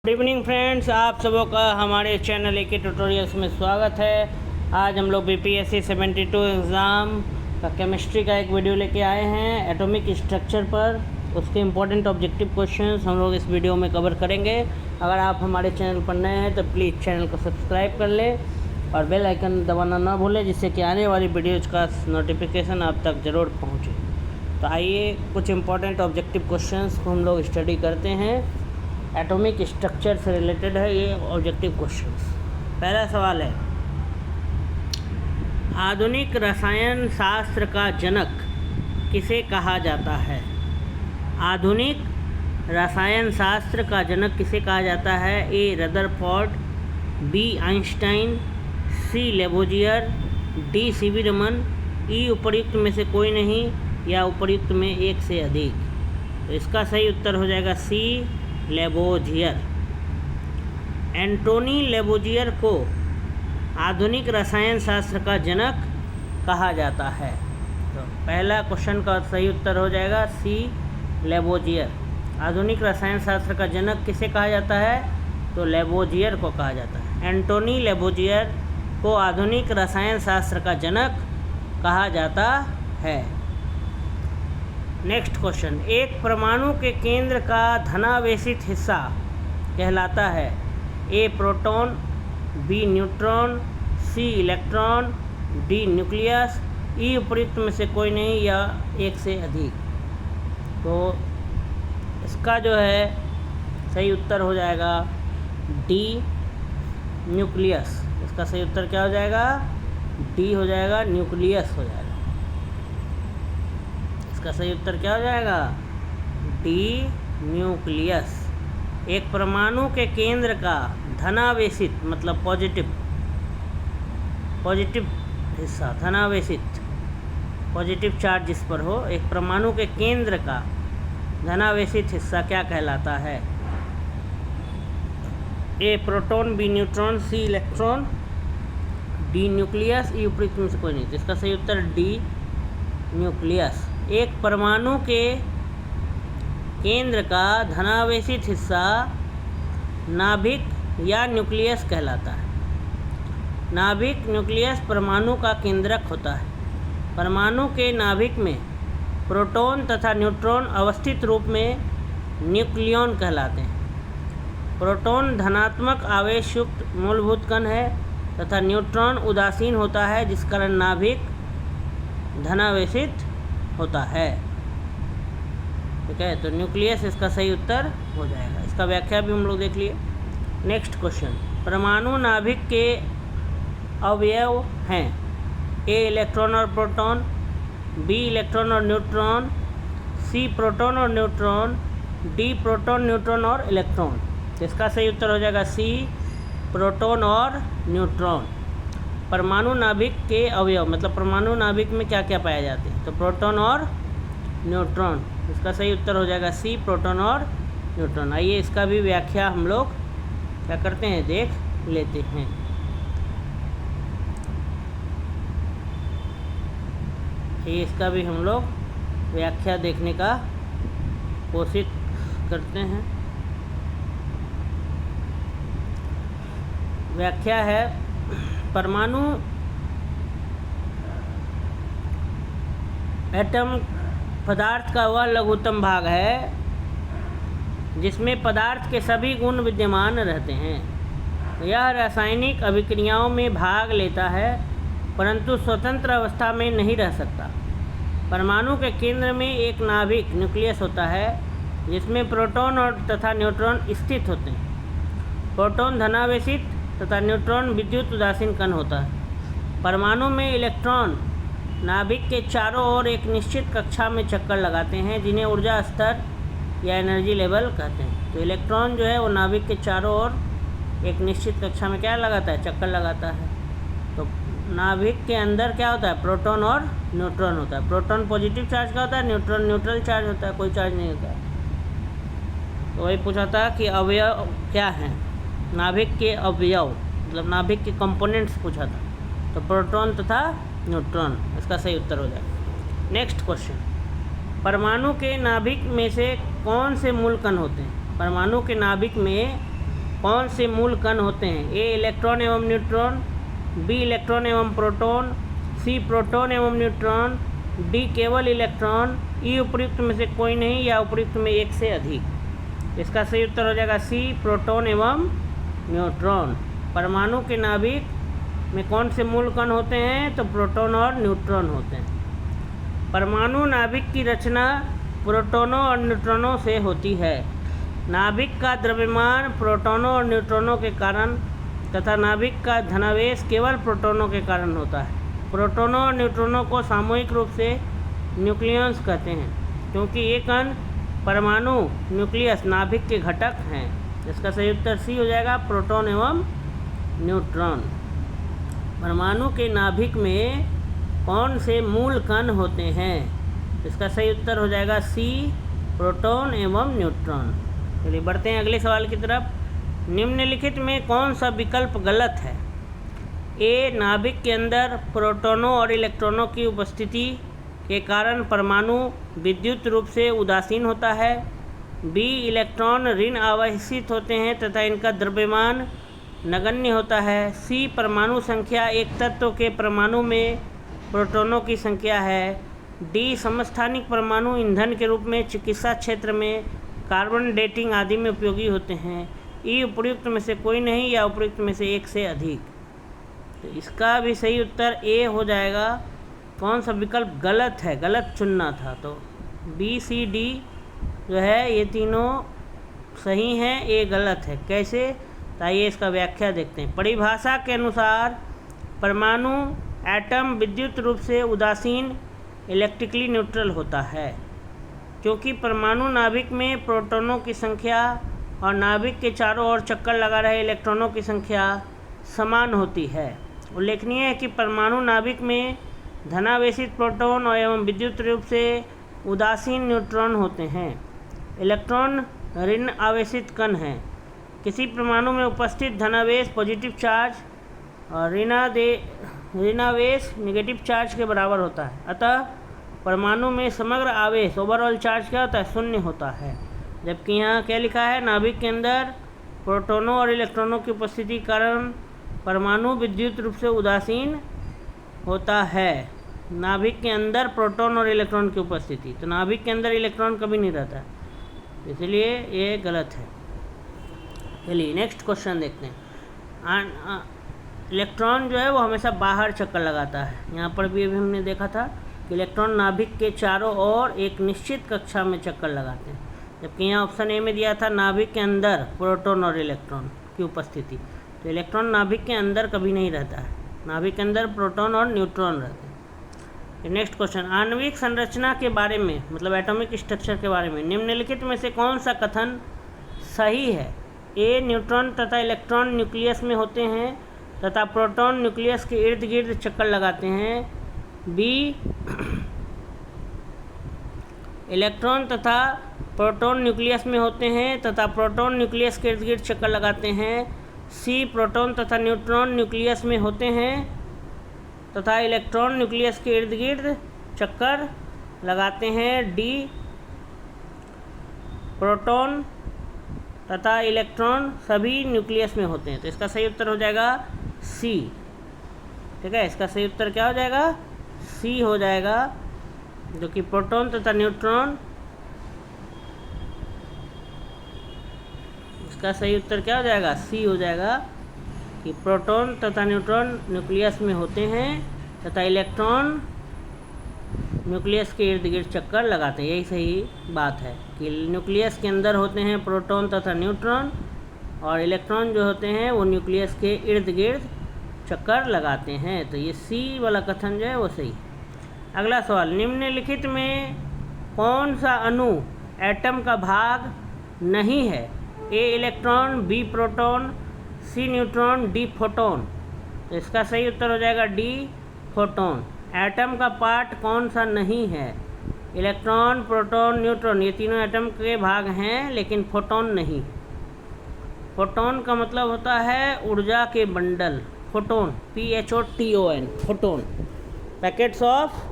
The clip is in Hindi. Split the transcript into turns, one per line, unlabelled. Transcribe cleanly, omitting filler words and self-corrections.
गुड इवनिंग फ्रेंड्स, आप सबों का हमारे चैनल ए के ट्यूटोरियल्स में स्वागत है। आज हम लोग बीपीएससी 72 एग्ज़ाम का केमिस्ट्री का एक वीडियो लेके आए हैं एटॉमिक स्ट्रक्चर पर। उसके इम्पोर्टेंट ऑब्जेक्टिव क्वेश्चंस हम लोग इस वीडियो में कवर करेंगे। अगर आप हमारे चैनल पर नए हैं तो प्लीज़ चैनल को सब्सक्राइब कर लें और बेल आइकन दबाना ना भूलें, जिससे कि आने वाली वीडियोज़ का नोटिफिकेशन आप तक ज़रूर पहुँचे। तो आइए कुछ इम्पोर्टेंट ऑब्जेक्टिव क्वेश्चंस को हम लोग स्टडी करते हैं। एटॉमिक स्ट्रक्चर से रिलेटेड है ये ऑब्जेक्टिव क्वेश्चंस। पहला सवाल है, आधुनिक रसायन शास्त्र का जनक किसे कहा जाता है? आधुनिक रसायन शास्त्र का जनक किसे कहा जाता है? ए रदरफोर्ड, बी आइंस्टाइन, सी लेबोजियर, डी सीवी रमन, ई उपर्युक्त में से कोई नहीं या उपर्युक्त में एक से अधिक। तो इसका सही उत्तर हो जाएगा सी लेबोजियर। एंटोनी लेबोजियर को आधुनिक रसायन शास्त्र का जनक कहा जाता है। तो पहला क्वेश्चन का सही उत्तर हो जाएगा सी लेबोजियर। आधुनिक रसायन शास्त्र का जनक किसे कहा जाता है? तो लेबोजियर को कहा जाता है। एंटोनी लेबोजियर को आधुनिक रसायन शास्त्र का जनक कहा जाता है। नेक्स्ट क्वेश्चन, एक परमाणु के केंद्र का धनावेशित हिस्सा कहलाता है? ए प्रोटॉन, बी न्यूट्रॉन, सी इलेक्ट्रॉन, डी न्यूक्लियस, ई उपर्युक्त में से कोई नहीं या एक से अधिक। तो इसका जो है सही उत्तर हो जाएगा डी न्यूक्लियस। इसका सही उत्तर क्या हो जाएगा? डी हो जाएगा, न्यूक्लियस हो जाएगा। इसका सही उत्तर क्या हो जाएगा? D nucleus. एक परमाणु के केंद्र का धनावेशित मतलब पॉजिटिव हिस्सा, धनावेशित पॉजिटिव चार्ज जिस पर हो, एक परमाणु के केंद्र का धनावेशित हिस्सा क्या कहलाता है? ए प्रोटॉन, बी न्यूट्रॉन, सी इलेक्ट्रॉन, डी न्यूक्लियस, ई उपर्युक्त में से कोई नहीं। तो इसका सही उत्तर डी न्यूक्लियस। एक परमाणु के केंद्र का धनावेशित हिस्सा नाभिक या न्यूक्लियस कहलाता है। नाभिक न्यूक्लियस परमाणु का केंद्रक होता है। परमाणु के नाभिक में प्रोटॉन तथा न्यूट्रॉन अवस्थित रूप में न्यूक्लियॉन कहलाते हैं। प्रोटॉन धनात्मक आवेश युक्त मूलभूत कण है तथा न्यूट्रॉन उदासीन होता है, जिस कारण नाभिक धनावेशित होता है। ठीक है, तो न्यूक्लियस इसका सही उत्तर हो जाएगा। इसका व्याख्या भी हम लोग देख लिए। नेक्स्ट क्वेश्चन, परमाणु नाभिक के अवयव हैं? ए इलेक्ट्रॉन और प्रोटॉन, बी इलेक्ट्रॉन और न्यूट्रॉन, सी प्रोटॉन और न्यूट्रॉन, डी प्रोटॉन न्यूट्रॉन और इलेक्ट्रॉन। तो इसका सही उत्तर हो जाएगा सी प्रोटॉन और न्यूट्रॉन। परमाणु नाभिक के अवयव मतलब परमाणु नाभिक में क्या क्या पाए जाते हैं? तो प्रोटॉन और न्यूट्रॉन। इसका सही उत्तर हो जाएगा सी प्रोटॉन और न्यूट्रॉन। आइए इसका भी व्याख्या हम लोग क्या करते हैं, देख लेते हैं। ये इसका भी हम लोग व्याख्या देखने का कोशिश करते हैं। व्याख्या है, परमाणु एटम पदार्थ का वह लघुत्तम भाग है जिसमें पदार्थ के सभी गुण विद्यमान रहते हैं। यह रासायनिक अभिक्रियाओं में भाग लेता है परंतु स्वतंत्र अवस्था में नहीं रह सकता। परमाणु के केंद्र में एक नाभिक न्यूक्लियस होता है जिसमें प्रोटॉन और तथा न्यूट्रॉन स्थित होते हैं। प्रोटॉन धनावेशित तथा न्यूट्रॉन विद्युत उदासीन कण होता है। परमाणु में इलेक्ट्रॉन नाभिक के चारों ओर एक निश्चित कक्षा में चक्कर लगाते हैं, जिन्हें ऊर्जा स्तर या एनर्जी लेवल कहते हैं। तो इलेक्ट्रॉन जो है वो नाभिक के चारों ओर एक निश्चित कक्षा में क्या लगाता है? चक्कर लगाता है। तो नाभिक के अंदर क्या होता है? प्रोटॉन और न्यूट्रॉन होता है। प्रोटॉन पॉजिटिव चार्ज का होता है, न्यूट्रॉन न्यूट्रल चार्ज होता है, कोई चार्ज नहीं होता है। तो वही पूछा था कि अवयव क्या हैं? नाभिक के अवयव मतलब नाभिक के कंपोनेंट्स पूछा था। तो प्रोटॉन तथा न्यूट्रॉन इसका सही उत्तर हो जाएगा। नेक्स्ट क्वेश्चन, परमाणु के नाभिक में से कौन से मूल कण होते हैं? परमाणु के नाभिक में कौन से मूल कण होते हैं? ए इलेक्ट्रॉन एवं न्यूट्रॉन, बी इलेक्ट्रॉन एवं प्रोटॉन, सी प्रोटॉन एवं न्यूट्रॉन, डी केवल इलेक्ट्रॉन, ई उपर्युक्त में से कोई नहीं या उपर्युक्त में एक से अधिक। इसका सही उत्तर हो जाएगा सी प्रोटॉन एवं न्यूट्रॉन। परमाणु के नाभिक में कौन से मूल कण होते हैं? तो प्रोटॉन और न्यूट्रॉन होते हैं। परमाणु नाभिक की रचना प्रोटॉनों और न्यूट्रॉनों से होती है। नाभिक का द्रव्यमान प्रोटॉनों और न्यूट्रॉनों के कारण तथा नाभिक का धनावेश केवल प्रोटॉनों के कारण होता है। प्रोटॉनों और न्यूट्रॉनों को सामूहिक रूप से न्यूक्लियस कहते हैं, क्योंकि ये कण परमाणु न्यूक्लियस नाभिक के घटक हैं। इसका सही उत्तर सी हो जाएगा, प्रोटॉन एवं न्यूट्रॉन। परमाणु के नाभिक में कौन से मूल कण होते हैं? इसका सही उत्तर हो जाएगा सी प्रोटॉन एवं न्यूट्रॉन। चलिए बढ़ते हैं अगले सवाल की तरफ। निम्नलिखित में कौन सा विकल्प गलत है? ए नाभिक के अंदर प्रोटॉनों और इलेक्ट्रॉनों की उपस्थिति के कारण परमाणु विद्युत रूप से उदासीन होता है। बी इलेक्ट्रॉन ऋण आवेशित होते हैं तथा इनका द्रव्यमान नगण्य होता है। सी परमाणु संख्या एक तत्व के परमाणु में प्रोटॉनों की संख्या है। डी समस्थानिक परमाणु ईंधन के रूप में चिकित्सा क्षेत्र में कार्बन डेटिंग आदि में उपयोगी होते हैं। ई उपर्युक्त में से कोई नहीं या उपर्युक्त में से एक से अधिक। तो इसका भी सही उत्तर ए हो जाएगा। कौन सा विकल्प गलत है? गलत चुनना था, तो बी सी डी जो है ये तीनों सही हैं, ए गलत है। कैसे? तो आइए इसका व्याख्या देखते हैं। परिभाषा के अनुसार परमाणु एटम विद्युत रूप से उदासीन इलेक्ट्रिकली न्यूट्रल होता है, क्योंकि परमाणु नाभिक में प्रोटॉनों की संख्या और नाभिक के चारों ओर चक्कर लगा रहे इलेक्ट्रॉनों की संख्या समान होती है। उल्लेखनीय है कि परमाणु नाभिक में धनावेशित प्रोटॉन और एवं विद्युत रूप से उदासीन न्यूट्रॉन होते हैं। इलेक्ट्रॉन ऋण आवेशित कण हैं। किसी परमाणु में उपस्थित धनावेश पॉजिटिव चार्ज और ऋणावेश नेगेटिव चार्ज के बराबर होता है। अतः परमाणु में समग्र आवेश ओवरऑल चार्ज क्या होता है? शून्य होता है। जबकि यहाँ क्या लिखा है? नाभिक के अंदर प्रोटॉनों और इलेक्ट्रॉनों की उपस्थिति के कारण परमाणु विद्युत रूप से उदासीन होता है। नाभिक के अंदर प्रोटॉन और इलेक्ट्रॉन की उपस्थिति, तो नाभिक के अंदर इलेक्ट्रॉन कभी नहीं रहता है, इसलिए ये गलत है। चलिए नेक्स्ट क्वेश्चन देखते हैं। इलेक्ट्रॉन जो है वो हमेशा बाहर चक्कर लगाता है। यहाँ पर भी अभी हमने देखा था कि इलेक्ट्रॉन नाभिक के चारों ओर एक निश्चित कक्षा में चक्कर लगाते हैं, जबकि यहाँ ऑप्शन ए में दिया था नाभिक के अंदर प्रोटॉन और इलेक्ट्रॉन की उपस्थिति। तो इलेक्ट्रॉन नाभिक के अंदर कभी नहीं रहता है, नाभिक के अंदर प्रोटॉन और न्यूट्रॉन रहते हैं। नेक्स्ट क्वेश्चन, आणविक संरचना के बारे में मतलब एटॉमिक स्ट्रक्चर के बारे में निम्नलिखित में से कौन सा कथन सही है? ए न्यूट्रॉन तथा इलेक्ट्रॉन न्यूक्लियस में होते हैं तथा प्रोटॉन न्यूक्लियस के इर्द गिर्द चक्कर लगाते हैं। बी इलेक्ट्रॉन तथा प्रोटॉन न्यूक्लियस में होते हैं तथा प्रोटॉन न्यूक्लियस के इर्द गिर्द चक्कर लगाते हैं। सी प्रोटॉन तथा न्यूट्रॉन न्यूक्लियस में होते हैं तथा इलेक्ट्रॉन न्यूक्लियस के इर्द गिर्द चक्कर लगाते हैं। डी प्रोटॉन तथा इलेक्ट्रॉन सभी न्यूक्लियस में होते हैं। तो इसका सही उत्तर हो जाएगा सी। ठीक है, इसका सही उत्तर क्या हो जाएगा? सी हो जाएगा, जो कि प्रोटॉन तथा न्यूट्रॉन, इसका सही उत्तर क्या हो जाएगा? सी हो जाएगा कि प्रोटॉन तथा न्यूट्रॉन न्यूक्लियस में होते हैं तथा इलेक्ट्रॉन न्यूक्लियस के इर्द गिर्द चक्कर लगाते हैं। यही सही बात है कि न्यूक्लियस के अंदर होते हैं प्रोटॉन तथा न्यूट्रॉन और इलेक्ट्रॉन जो होते हैं वो न्यूक्लियस के इर्द गिर्द चक्कर लगाते हैं। तो ये सी वाला कथन जो है वो सही है। अगला सवाल, निम्नलिखित में कौन सा अणु एटम का भाग नहीं है? ए इलेक्ट्रॉन, बी प्रोटॉन, सी न्यूट्रॉन, डी फोटोन। तो इसका सही उत्तर हो जाएगा डी फोटोन। एटम का पार्ट कौन सा नहीं है? इलेक्ट्रॉन, प्रोटॉन, न्यूट्रॉन ये तीनों एटम के भाग हैं, लेकिन फोटोन नहीं। फोटोन का मतलब होता है ऊर्जा के bundle. Photon PHOTON, photon packets of